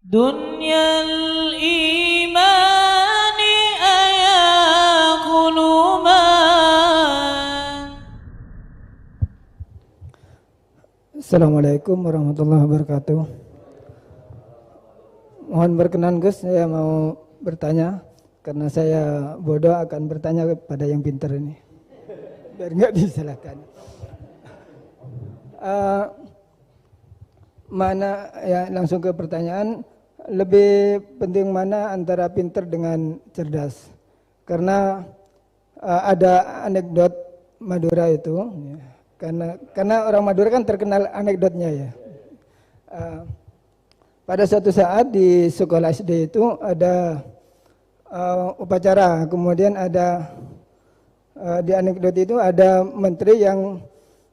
دنيا الإيمان أيا قلوبا. Assalamualaikum warahmatullahi wabarakatuh. Mohon berkenan Gus, saya mau bertanya karena saya bodoh akan bertanya kepada yang pintar ini biar nggak disalahkan. Mana ya, langsung ke pertanyaan, lebih penting mana antara pintar dengan cerdas? Karena ada anekdot Madura itu ya. Karena orang Madura kan terkenal anekdotnya ya. Pada suatu saat di sekolah SD itu ada upacara, kemudian ada di anekdot itu ada menteri yang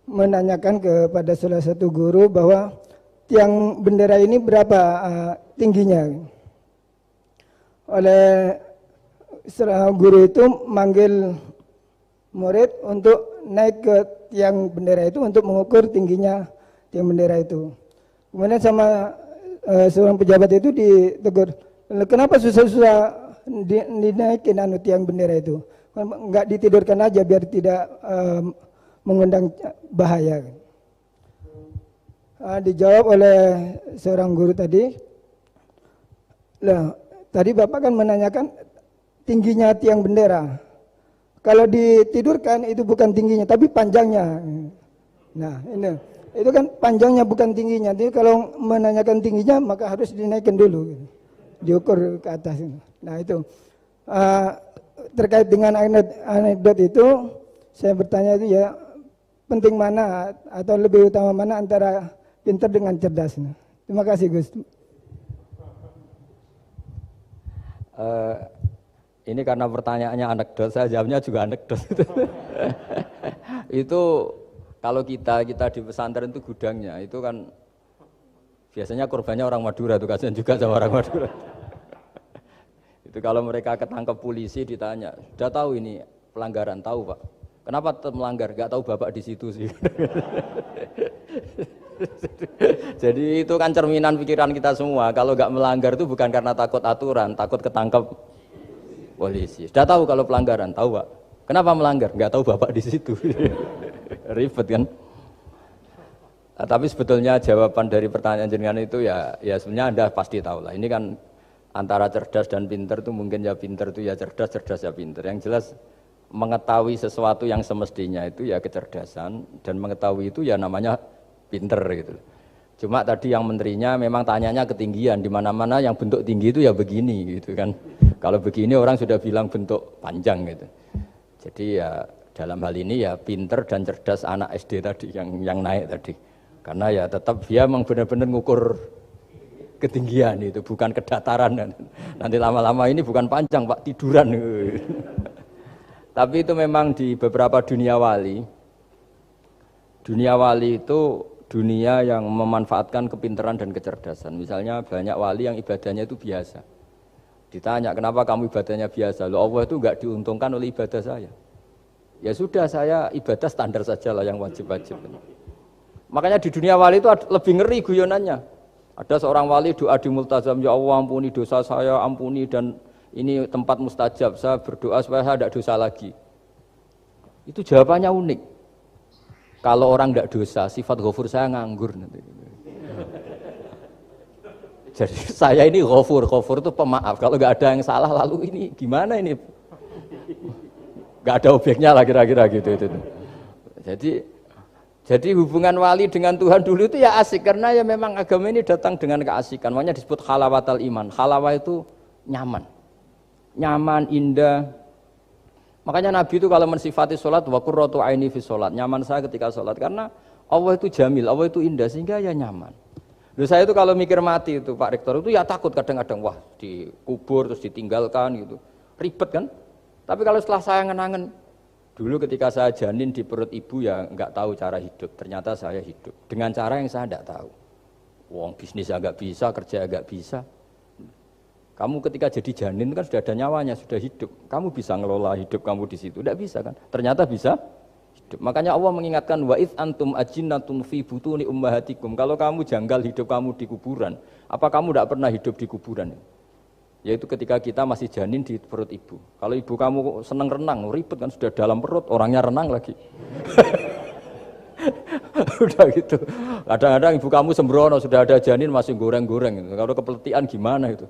menanyakan kepada salah satu guru bahwa tiang bendera ini berapa tingginya. Oleh guru itu manggil murid untuk naik ke tiang bendera itu untuk mengukur tingginya tiang bendera itu. Kemudian sama seorang pejabat itu ditegur, kenapa susah-susah dinaikin tiang bendera itu? Enggak ditidurkan aja biar tidak mengundang bahaya. Dijawab oleh seorang guru tadi, tadi Bapak kan menanyakan tingginya tiang bendera. Kalau ditidurkan itu bukan tingginya, tapi panjangnya. Nah, ini itu kan panjangnya bukan tingginya. Jadi kalau menanyakan tingginya maka harus dinaikkan dulu, diukur ke atas. Nah itu terkait dengan anekdot itu, saya bertanya itu ya penting mana atau lebih utama mana antara pintar dengan cerdas. Terima kasih Gus. Ini karena pertanyaannya anekdot, saya jawabnya juga anekdot. Itu kalau kita di pesantren itu gudangnya, itu kan biasanya korbannya orang Madura, itu kasihan juga sama orang Madura. Itu kalau mereka ketangkep polisi ditanya, sudah tahu ini pelanggaran, tahu Pak? Kenapa tetap melanggar? Gak tahu Bapak di situ sih. Jadi itu kan cerminan pikiran kita semua. Kalau gak melanggar itu bukan karena takut aturan, takut ketangkep polisi. Sudah tahu kalau pelanggaran, tahu Pak? Kenapa melanggar? Gak tahu Bapak di situ. Ribet kan? Nah, tapi sebetulnya jawaban dari pertanyaan jenengan itu ya sebenarnya Anda pasti tahu lah. Ini kan antara cerdas dan pinter itu mungkin ya pinter itu ya cerdas, cerdas ya pinter. Yang jelas mengetahui sesuatu yang semestinya itu ya kecerdasan, dan mengetahui itu ya namanya pinter gitu. Cuma tadi yang menterinya memang tanyanya ketinggian, di mana-mana yang bentuk tinggi itu ya begini gitu kan. Kalau begini orang sudah bilang bentuk panjang gitu. Jadi ya dalam hal ini ya pinter dan cerdas anak SD tadi yang naik tadi. Karena ya tetap dia memang benar-benar ngukur ketinggian itu, bukan kedataran. Nanti lama-lama ini bukan panjang Pak, tiduran. Tapi itu memang di beberapa dunia wali itu dunia yang memanfaatkan kepintaran dan kecerdasan. Misalnya banyak wali yang ibadahnya itu biasa. Ditanya, kenapa kamu ibadahnya biasa? Loh, Allah itu enggak diuntungkan oleh ibadah saya. Ya sudah, saya ibadah standar saja lah yang wajib-wajib. Makanya di dunia wali itu lebih ngeri guyonannya. Ada seorang wali doa di multazam, ya Allah ampuni dosa saya, ampuni, dan ini tempat mustajab, saya berdoa supaya saya tidak dosa lagi. Itu jawabannya unik. Kalau orang tidak dosa, sifat ghafur saya nganggur nanti. Jadi saya ini ghafur itu pemaaf. Kalau nggak ada yang salah, lalu ini gimana ini? Nggak ada objeknya lah kira-kira gitu itu. Jadi hubungan wali dengan Tuhan dulu itu ya asik, karena ya memang agama ini datang dengan keasikan. Makanya disebut halawatal iman. Halawah itu nyaman, indah. Makanya Nabi itu kalau mensifati sholat, wa qurratu aini fi sholat, nyaman saya ketika sholat, karena Allah itu jamil, Allah itu indah, sehingga ya nyaman. Loh, saya itu kalau mikir mati itu Pak Rektor itu ya takut kadang-kadang, wah dikubur terus ditinggalkan gitu, ribet kan. Tapi kalau setelah saya ngenangen, dulu ketika saya janin di perut ibu ya nggak tahu cara hidup, ternyata saya hidup dengan cara yang saya nggak tahu. Wong bisnis agak bisa, kerja agak bisa. Kamu ketika jadi janin kan sudah ada nyawanya, sudah hidup. Kamu bisa ngelola hidup kamu di situ. Tidak bisa kan? Ternyata bisa hidup. Makanya Allah mengingatkan wa id antum ajinnatun fi butuni ummahatikum. Kalau kamu janggal hidup kamu di kuburan, apa kamu tidak pernah hidup di kuburan? Yaitu ketika kita masih janin di perut ibu. Kalau ibu kamu senang renang, ribet kan sudah dalam perut, orangnya renang lagi. Udah gitu. Kadang-kadang ibu kamu sembrono sudah ada janin masih goreng-goreng. Kalau kepeletian gimana itu?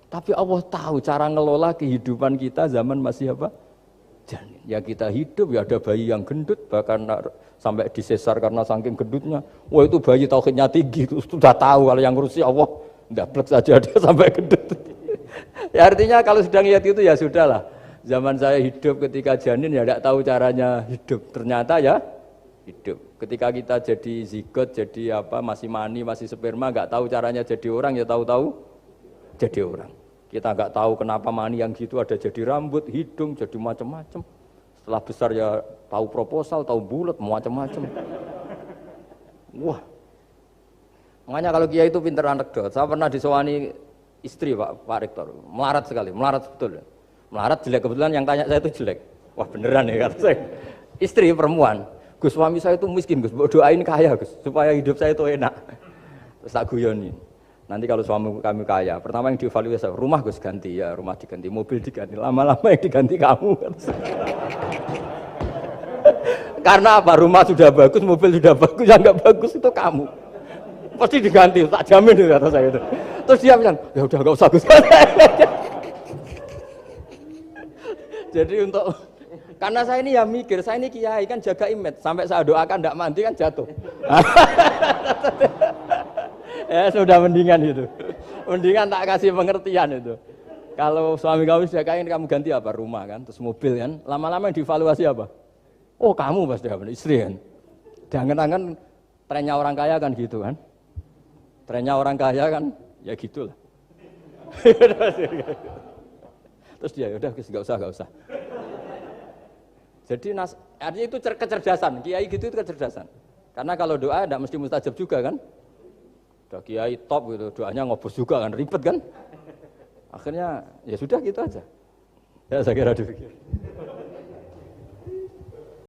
Tapi Allah tahu cara ngelola kehidupan kita zaman masih apa? Janin. Ya kita hidup ya ada bayi yang gendut bahkan sampai disesar karena saking gendutnya. Wah itu bayi tauhidnya tinggi, itu sudah tahu kalau yang ngurusi Allah. Ndablek saja dia sampai gendut. Ya artinya kalau sudah lihat itu ya sudahlah. Zaman saya hidup ketika janin ya tidak tahu caranya hidup. Ternyata ya hidup. Ketika kita jadi zigot, jadi apa masih mani, masih sperma, nggak tahu caranya jadi orang ya tahu-tahu jadi orang. Kita nggak tahu kenapa mani yang gitu ada jadi rambut, hidung, jadi macam-macam. Setelah besar ya tahu proposal, tahu bulat, macam-macam. Wah. Makanya kalau kiai itu pinter anekdot. Saya pernah disewani istri Pak Rektor, melarat sekali, melarat betul. Melarat jelek, kebetulan yang tanya saya itu jelek. Wah beneran ya kata saya. Istri perempuan, Gus suami saya itu miskin Gus, doain kaya Gus, supaya hidup saya itu enak. Terus tak guyoni. Nanti kalau suami kami kaya, pertama yang dievaluasi rumah Gus ganti ya, rumah diganti, mobil diganti, lama-lama yang diganti kamu. Karena apa? Rumah sudah bagus, mobil sudah bagus, yang nggak bagus itu kamu. Pasti diganti, tak jamin itu kata saya itu. Terus dia bilang, ya udah nggak usah Gus. Jadi untuk karena saya ini ya mikir, saya ini kiai kan jaga image, sampai saya doakan tidak mandi kan jatuh. Ya sudah mendingan itu, mendingan tak kasih pengertian itu. Kalau suami kamu sudah kaya, kamu ganti apa? Rumah kan, terus mobil kan, lama-lama yang dievaluasi apa? Oh kamu pasti apa? Istri kan. Jangan-jangan trennya orang kaya kan gitu kan. Trennya orang kaya kan, ya gitulah. Terus dia, udah nggak usah. Jadi artinya itu kecerdasan, kiai gitu itu kecerdasan. Karena kalau doa tidak mesti mustajab juga kan. Udah kiai top gitu, doanya ngobos juga kan, ribet kan. Akhirnya ya sudah gitu aja. Ya saya kira dipikir.